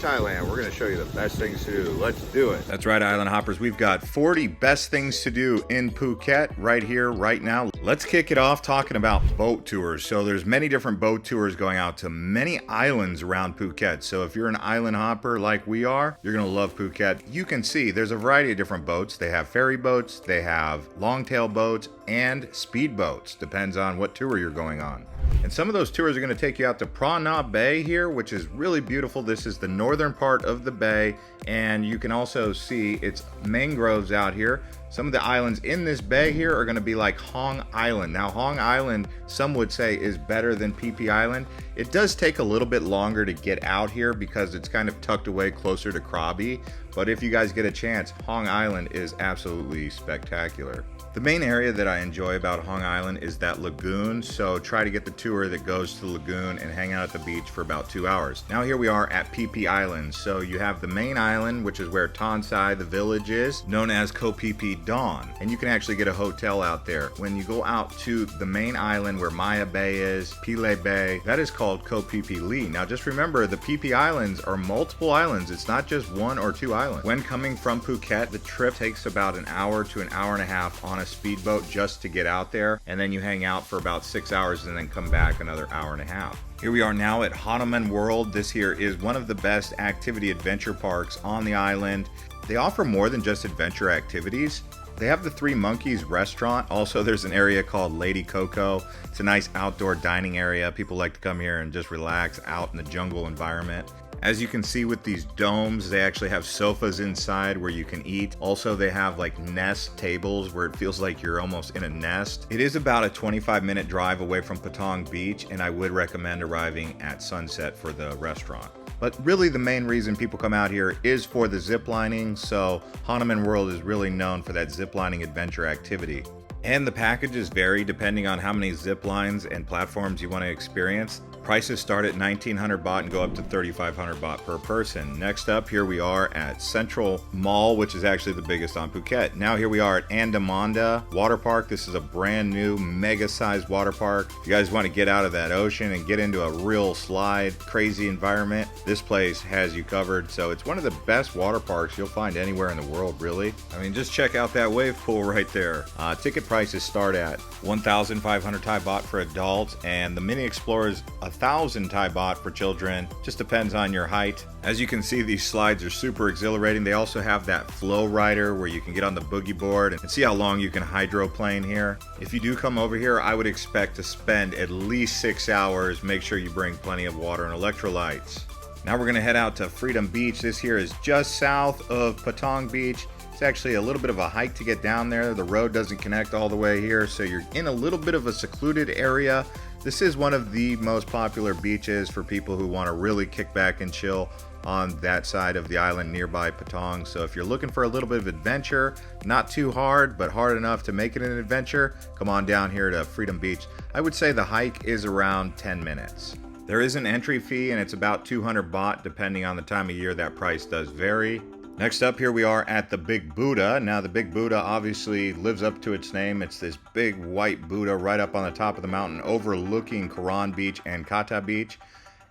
Thailand. We're going to show you the best things to do. Let's do it. That's right, Island Hoppers. We've got 40 best things to do in Phuket right here, right now. Let's kick it off talking about boat tours. So there's many different boat tours going out to many islands around Phuket. So if you're an island hopper like we are, you're going to love Phuket. You can see there's a variety of different boats. They have ferry boats, they have longtail boats, and speed boats. Depends on what tour you're going on. And some of those tours are going to take you out to Phang Nga Bay here, which is really beautiful. This is the northern part of the bay, and you can also see its mangroves out here. Some of the islands in this bay here are going to be like Hong Island. Now, Hong Island, some would say, is better than Phi Phi Island. It does take a little bit longer to get out here because it's kind of tucked away closer to Krabi. But if you guys get a chance, Hong Island is absolutely spectacular. The main area that I enjoy about Hong Island is that lagoon, so try to get the tour that goes to the lagoon and hang out at the beach for about 2 hours. Now here we are at Phi Phi Islands. So you have the main island, which is where Tonsai, the village, is, known as Koh Panyee Dawn, and you can actually get a hotel out there. When you go out to the main island where Maya Bay is, Pile Bay, that is called Koh Phi Lee. Now just remember, the Phi Phi Islands are multiple islands. It's not just one or two islands. When coming from Phuket, the trip takes about an hour to an hour and a half on a speedboat just to get out there, and then you hang out for about 6 hours and then come back another hour and a half. Here we are now at Hanuman World. This here is one of the best activity adventure parks on the island. They offer more than just adventure activities. They have the Three Monkeys restaurant. Also, there's an area called Lady Coco. It's a nice outdoor dining area. People like to come here and just relax out in the jungle environment. As you can see with these domes, they actually have sofas inside where you can eat. Also, they have like nest tables where it feels like you're almost in a nest. It is about a 25-minute drive away from Patong Beach, and I would recommend arriving at sunset for the restaurant. But really the main reason people come out here is for the zip lining, so Hanuman World is really known for that zip lining adventure activity. And the packages vary depending on how many zip lines and platforms you want to experience. Prices start at 1,900 baht and go up to 3,500 baht per person. Next up, here we are at Central Mall, which is actually the biggest on Phuket. Now here we are at Andamanda Waterpark. This is a brand new mega-sized water park. If you guys want to get out of that ocean and get into a real slide, crazy environment, this place has you covered. So it's one of the best water parks you'll find anywhere in the world, really. I mean, just check out that wave pool right there. Ticket prices start at 1,500 Thai baht for adults, and the Mini Explorer is 1,000 Thai baht for children. Just depends on your height. As you can see, these slides are super exhilarating. They also have that flow rider where you can get on the boogie board and see how long you can hydroplane here. If you do come over here, I would expect to spend at least 6 hours. Make sure you bring plenty of water and electrolytes. Now we're gonna head out to Freedom Beach. This here is just south of Patong Beach. It's actually a little bit of a hike to get down there. The road doesn't connect all the way here, so you're in a little bit of a secluded area. This is one of the most popular beaches for people who want to really kick back and chill on that side of the island nearby Patong. So if you're looking for a little bit of adventure, not too hard, but hard enough to make it an adventure, come on down here to Freedom Beach. I would say the hike is around 10 minutes. There is an entry fee, and it's about 200 baht, depending on the time of year. That price does vary. Next up, here we are at the Big Buddha. Now, the Big Buddha obviously lives up to its name. It's this big white Buddha right up on the top of the mountain overlooking Karon Beach and Kata Beach.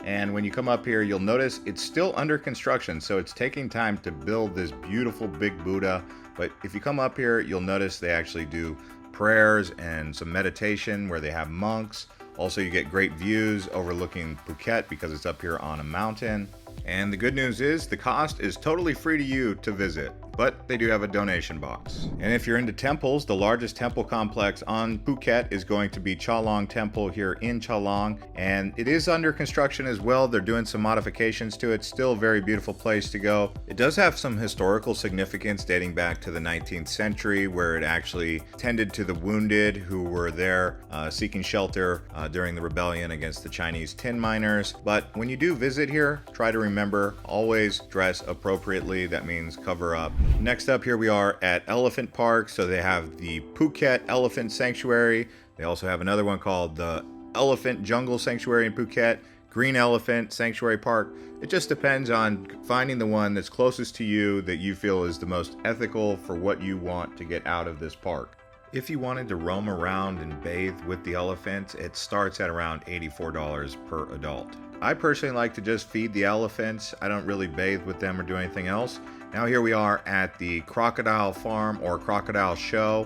And when you come up here, you'll notice it's still under construction, so it's taking time to build this beautiful big Buddha. But if you come up here, you'll notice they actually do prayers and some meditation where they have monks. Also, you get great views overlooking Phuket because it's up here on a mountain. And the good news is the cost is totally free to you to visit, but they do have a donation box. And if you're into temples, the largest temple complex on Phuket is going to be Chalong Temple here in Chalong, and it is under construction as well. They're doing some modifications to it. Still a very beautiful place to go. It does have some historical significance dating back to the 19th century, where it actually tended to the wounded who were there seeking shelter during the rebellion against the Chinese tin miners. But when you do visit here, try to remember, always dress appropriately. That means cover up. Next up, here we are at Elephant Park. So they have the Phuket Elephant Sanctuary. They also have another one called the Elephant Jungle Sanctuary in Phuket, Green Elephant Sanctuary Park. It just depends on finding the one that's closest to you that you feel is the most ethical for what you want to get out of this park. If you wanted to roam around and bathe with the elephants, it starts at around $84 per adult. I personally like to just feed the elephants. I don't really bathe with them or do anything else. Now here we are at the Crocodile Farm or Crocodile Show.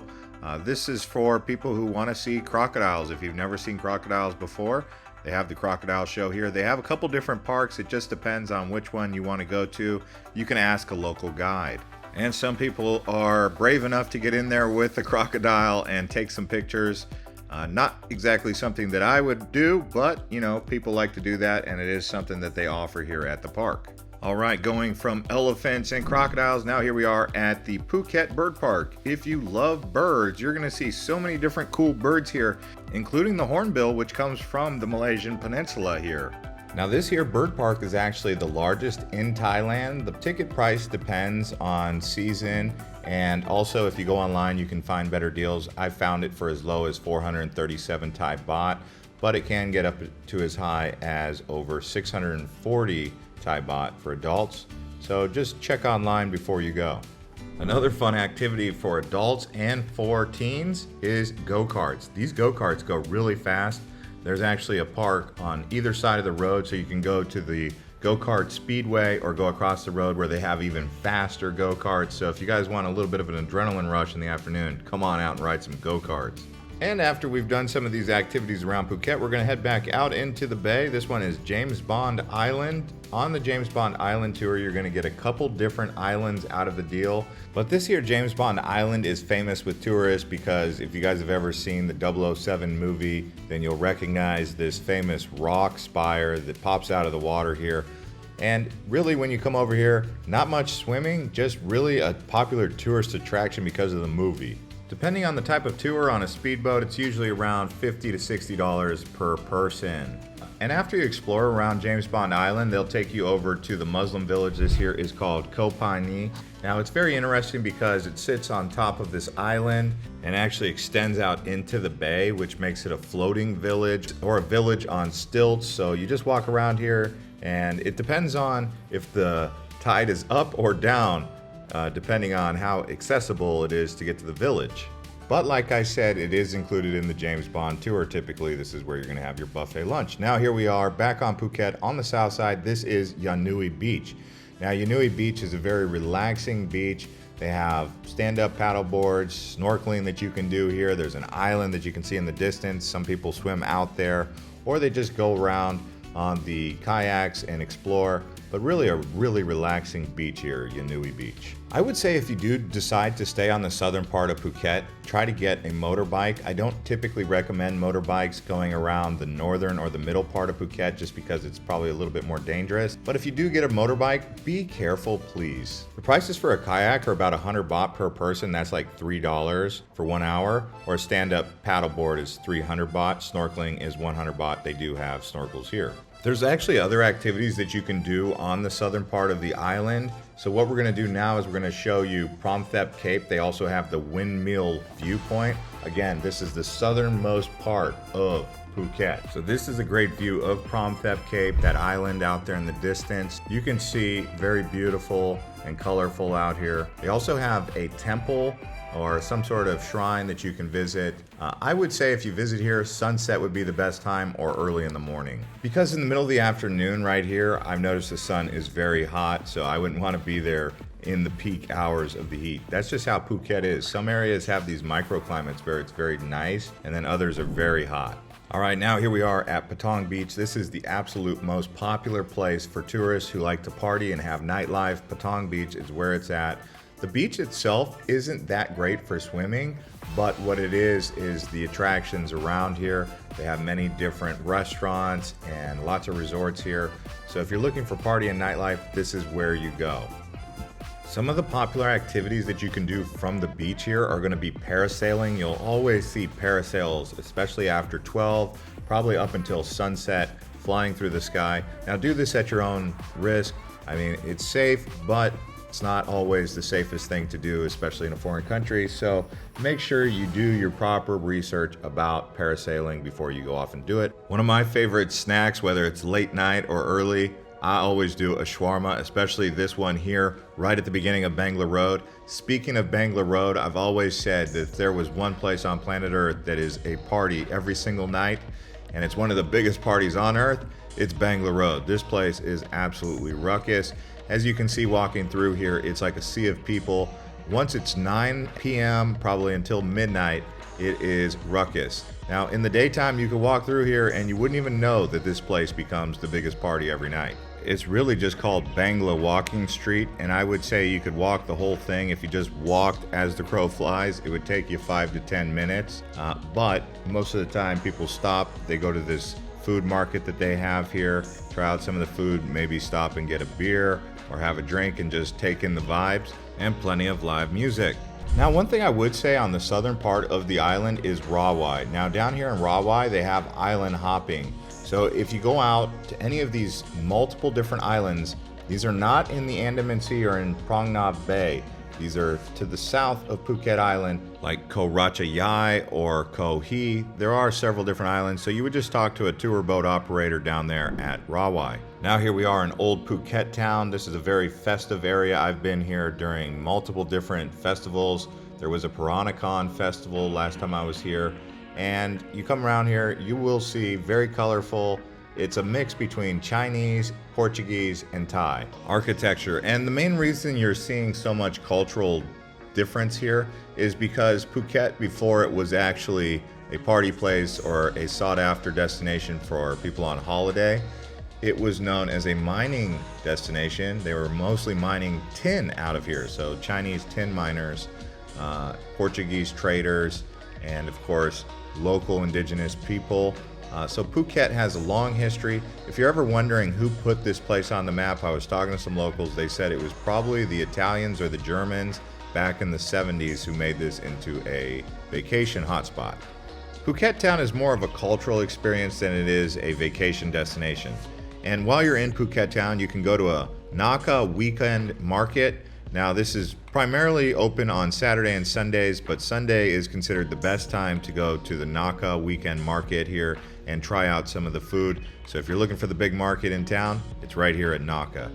This is for people who want to see crocodiles. If you've never seen crocodiles before, they have the Crocodile Show here. They have a couple different parks. It just depends on which one you want to go to. You can ask a local guide. And some people are brave enough to get in there with the crocodile and take some pictures. Not exactly something that I would do, but you know, people like to do that, and it is something that they offer here at the park. All right, going from elephants and crocodiles, now here we are at the Phuket Bird Park. If you love birds, you're gonna see so many different cool birds here, including the hornbill, which comes from the Malaysian peninsula here. Now this here bird park is actually the largest in Thailand. The ticket price depends on season, and also if you go online you can find better deals. I found it for as low as 437 Thai baht, but it can get up to as high as over 640 Thai baht for adults. So just check online before you go. Another fun activity for adults and for teens is go-karts. These go-karts go really fast. There's actually a park on either side of the road, so you can go to the go-kart speedway or go across the road where they have even faster go-karts. So if you guys want a little bit of an adrenaline rush in the afternoon, come on out and ride some go-karts. And after we've done some of these activities around Phuket, we're gonna head back out into the bay. This one is James Bond Island. On the James Bond Island tour, you're gonna get a couple different islands out of the deal. But this here James Bond Island is famous with tourists because if you guys have ever seen the 007 movie, then you'll recognize this famous rock spire that pops out of the water here. And really when you come over here, not much swimming, just really a popular tourist attraction because of the movie. Depending on the type of tour, on a speedboat, it's usually around $50 to $60 per person. And after you explore around James Bond Island, they'll take you over to the Muslim village. This here is called Koh Panyee. Now it's very interesting because it sits on top of this island and actually extends out into the bay, which makes it a floating village or a village on stilts. So you just walk around here and it depends on if the tide is up or down, depending on how accessible it is to get to the village. But like I said, it is included in the James Bond tour. Typically, this is where you're gonna have your buffet lunch. Now here we are back on Phuket on the south side. This is Nui Beach. Now Nui Beach is a very relaxing beach. They have stand-up paddle boards, snorkeling that you can do here. There's an island that you can see in the distance. Some people swim out there, or they just go around on the kayaks and explore. But really a really relaxing beach here, Nui Beach. I would say if you do decide to stay on the southern part of Phuket, try to get a motorbike. I don't typically recommend motorbikes going around the northern or the middle part of Phuket just because it's probably a little bit more dangerous. But if you do get a motorbike, be careful, please. The prices for a kayak are about 100 baht per person. That's like $3 for 1 hour. Or a stand-up paddleboard is 300 baht. Snorkeling is 100 baht. They do have snorkels here. There's actually other activities that you can do on the southern part of the island. So what we're gonna do now is we're gonna show you Prom Thep Cape. They also have the Windmill Viewpoint. Again, this is the southernmost part of Phuket. So this is a great view of Prom Thep Cape, that island out there in the distance. You can see very beautiful and colorful out here. They also have a temple or some sort of shrine that you can visit. I would say if you visit here, sunset would be the best time or early in the morning. Because in the middle of the afternoon right here, I've noticed the sun is very hot, so I wouldn't want to be there in the peak hours of the heat. That's just how Phuket is. Some areas have these microclimates where it's very nice, and then others are very hot. All right, now here we are at Patong Beach. This is the absolute most popular place for tourists who like to party and have nightlife. Patong Beach is where it's at. The beach itself isn't that great for swimming, but what it is the attractions around here. They have many different restaurants and lots of resorts here. So if you're looking for party and nightlife, this is where you go. Some of the popular activities that you can do from the beach here are going to be parasailing. You'll always see parasails, especially after 12, probably up until sunset, flying through the sky. Now do this at your own risk. I mean, it's safe, but it's not always the safest thing to do, especially in a foreign country. So make sure you do your proper research about parasailing before you go off and do it. One of my favorite snacks, whether it's late night or early, I always do a shawarma, especially this one here, right at the beginning of Bangla Road. Speaking of Bangla Road, I've always said that if there was one place on planet Earth that is a party every single night, and it's one of the biggest parties on Earth, it's Bangla Road. This place is absolutely ruckus. As you can see walking through here, it's like a sea of people. Once it's 9 p.m., probably until midnight, it is ruckus. Now, in the daytime, you could walk through here and you wouldn't even know that this place becomes the biggest party every night. It's really just called Bangla Walking Street, and I would say you could walk the whole thing. If you just walked as the crow flies, it would take you 5 to 10 minutes. But most of the time, people stop. They go to this food market that they have here, try out some of the food, maybe stop and get a beer or have a drink and just take in the vibes, and plenty of live music. Now, one thing I would say on the southern part of the island is Rawai. Now, down here in Rawai, they have island hopping. So if you go out to any of these multiple different islands, these are not in the Andaman Sea or in Phang Nga Bay. These are to the south of Phuket Island, like Koh Panyee or Koh Panyee. There are several different islands, so you would just talk to a tour boat operator down there at Rawai. Now here we are in Old Phuket Town. This is a very festive area. I've been here during multiple different festivals. There was a Piranacon festival last time I was here. And you come around here, you will see very colorful. It's a mix between Chinese, Portuguese, and Thai architecture. And the main reason you're seeing so much cultural difference here is because Phuket, before it was actually a party place or a sought-after destination for people on holiday, it was known as a mining destination. They were mostly mining tin out of here. So Chinese tin miners, Portuguese traders, and of course, local indigenous people. So Phuket has a long history. If you're ever wondering who put this place on the map, I was talking to some locals. They said it was probably the Italians or the Germans back in the 70s who made this into a vacation hotspot. Phuket Town is more of a cultural experience than it is a vacation destination. And while you're in Phuket Town, you can go to a Naka Weekend Market. Now, this is primarily open on Saturday and Sundays, but Sunday is considered the best time to go to the Naka Weekend Market here and try out some of the food. So if you're looking for the big market in town, it's right here at Naka.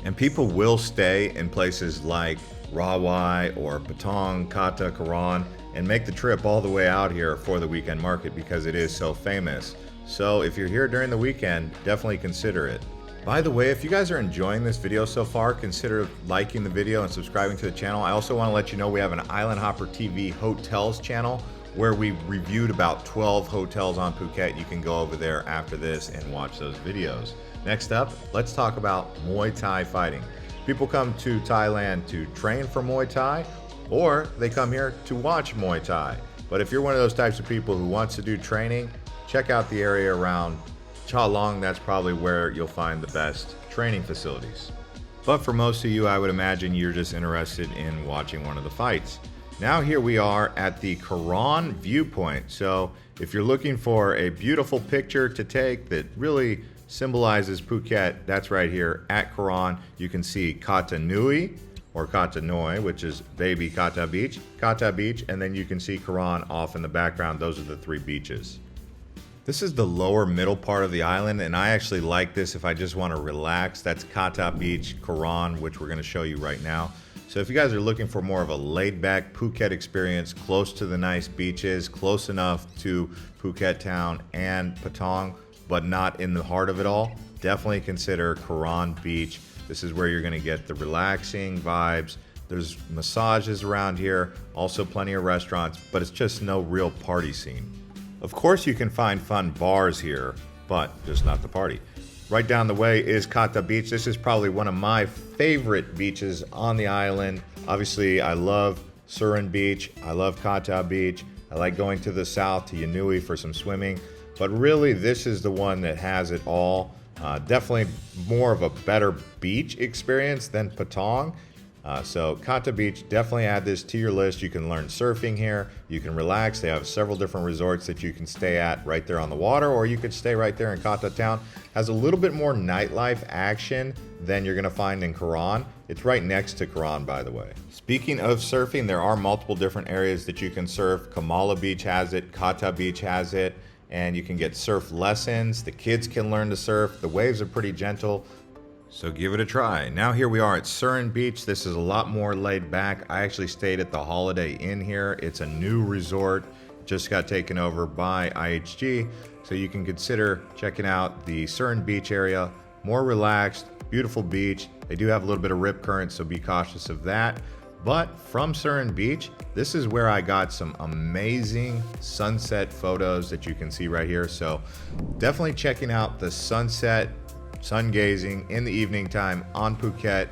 And people will stay in places like Rawai or Patong, Kata, Karon, and make the trip all the way out here for the weekend market because it is so famous. So if you're here during the weekend, definitely consider it. By the way, if you guys are enjoying this video so far, consider liking the video and subscribing to the channel. I also want to let you know we have an Island Hopper TV Hotels channel where we reviewed about 12 hotels on Phuket. You can go over there after this and watch those videos. Next up, let's talk about Muay Thai fighting. People come to Thailand to train for Muay Thai, or they come here to watch Muay Thai. But if you're one of those types of people who wants to do training, check out the area around Chalong. That's probably where you'll find the best training facilities. But for most of you, I would imagine you're just interested in watching one of the fights. Now here we are at the Karon Viewpoint. So if you're looking for a beautiful picture to take that really symbolizes Phuket, that's right here at Karon. You can see Kata Nui or Kata Noi, which is baby Kata Beach, and then you can see Karon off in the background. Those are the three beaches. This is the lower middle part of the island, and I actually like this if I just want to relax. That's Kata Beach, Karon, which we're going to show you right now. So if you guys are looking for more of a laid-back Phuket experience, close to the nice beaches, close enough to Phuket Town and Patong, but not in the heart of it all, definitely consider Karon Beach. This is where you're going to get the relaxing vibes. There's massages around here, also plenty of restaurants, but it's just no real party scene. Of course you can find fun bars here, but just not the party. Right down the way is Kata Beach. This is probably one of my favorite beaches on the island. Obviously, I love Surin Beach. I love Kata Beach. I like going to the south to Nui for some swimming. But really, this is the one that has it all. Definitely more of a better beach experience than Patong. So Kata Beach, definitely add this to your list. You can learn surfing here. You can relax. They have several different resorts that you can stay at right there on the water, or you could stay right there in Kata Town. Has a little bit more nightlife action than you're gonna find in Karon. It's right next to Karon, by the way. Speaking of surfing, there are multiple different areas that you can surf. Kamala Beach has it, Kata Beach has it, and you can get surf lessons. The kids can learn to surf. The waves are pretty gentle. So give it a try. Now here we are at Surin Beach. This is a lot more laid back. I actually stayed at the Holiday Inn here. It's a new resort. just got taken over by IHG, so you can consider checking out the Surin Beach area. More relaxed, beautiful beach. They do have a little bit of rip current, so be cautious of that. But from Surin Beach, this is where I got some amazing sunset photos that you can see right here. So definitely checking out the sunset, sun gazing in the evening time on Phuket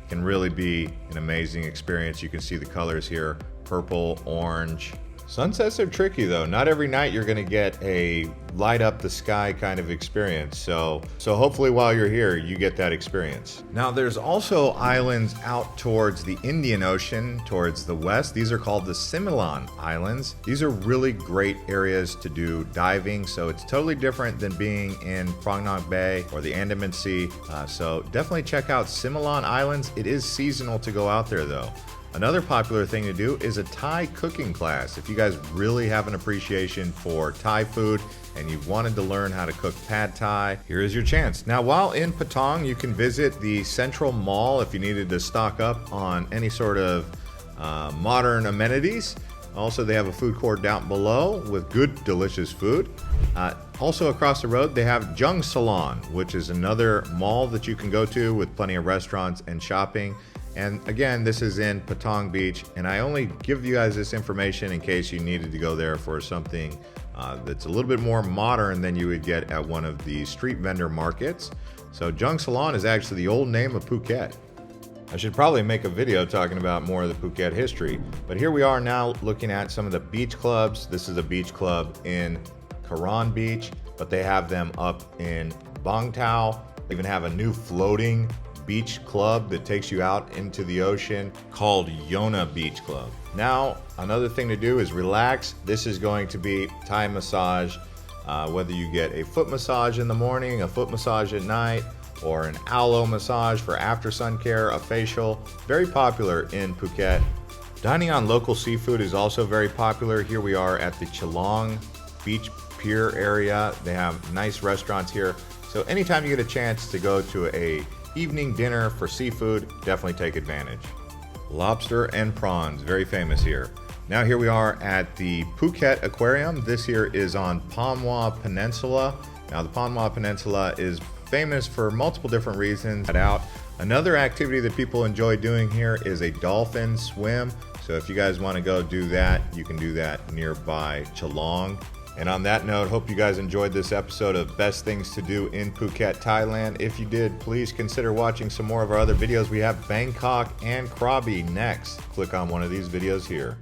can really be an amazing experience. You can see the colors here, purple, orange. Sunsets are tricky though. Not every night you're gonna get a light up the sky kind of experience. So hopefully while you're here, you get that experience. Now there's also islands out towards the Indian Ocean, towards the west. These are called the Similan Islands. These are really great areas to do diving. So it's totally different than being in Phang Nga Bay or the Andaman Sea. So definitely check out Similan Islands. It is seasonal to go out there though. Another popular thing to do is a Thai cooking class. If you guys really have an appreciation for Thai food and you've wanted to learn how to cook pad Thai, here is your chance. Now, while in Patong, you can visit the Central Mall if you needed to stock up on any sort of modern amenities. Also, they have a food court down below with good, delicious food. Also across the road, they have Jungceylon, which is another mall that you can go to with plenty of restaurants and shopping. And again, this is in Patong Beach, and I only give you guys this information in case you needed to go there for something that's a little bit more modern than you would get at one of the street vendor markets. So Jungceylon is actually the old name of Phuket. I should probably make a video talking about more of the Phuket history, but here we are now looking at some of the beach clubs. This is a beach club in Karon Beach, but they have them up in Bang Tao. They even have a new floating beach club that takes you out into the ocean called Yona Beach Club. Now, another thing to do is relax. This is going to be Thai massage, whether you get a foot massage in the morning, a foot massage at night, or an aloe massage for after sun care, a facial. Very popular in Phuket. Dining on local seafood is also very popular. Here we are at the Chalong Beach Pier area. They have nice restaurants here. So anytime you get a chance to go to a evening dinner for seafood, definitely take advantage. Lobster and prawns, very famous here. Now here we are at the Phuket Aquarium. This here is on Prom Peninsula. Now the Prom Peninsula is famous for multiple different reasons. Another activity that people enjoy doing here is a dolphin swim. So if you guys want to go do that, you can do that nearby Chalong. And on that note, hope you guys enjoyed this episode of Best Things to Do in Phuket, Thailand. If you did, please consider watching some more of our other videos. We have Bangkok and Krabi next. Click on one of these videos here.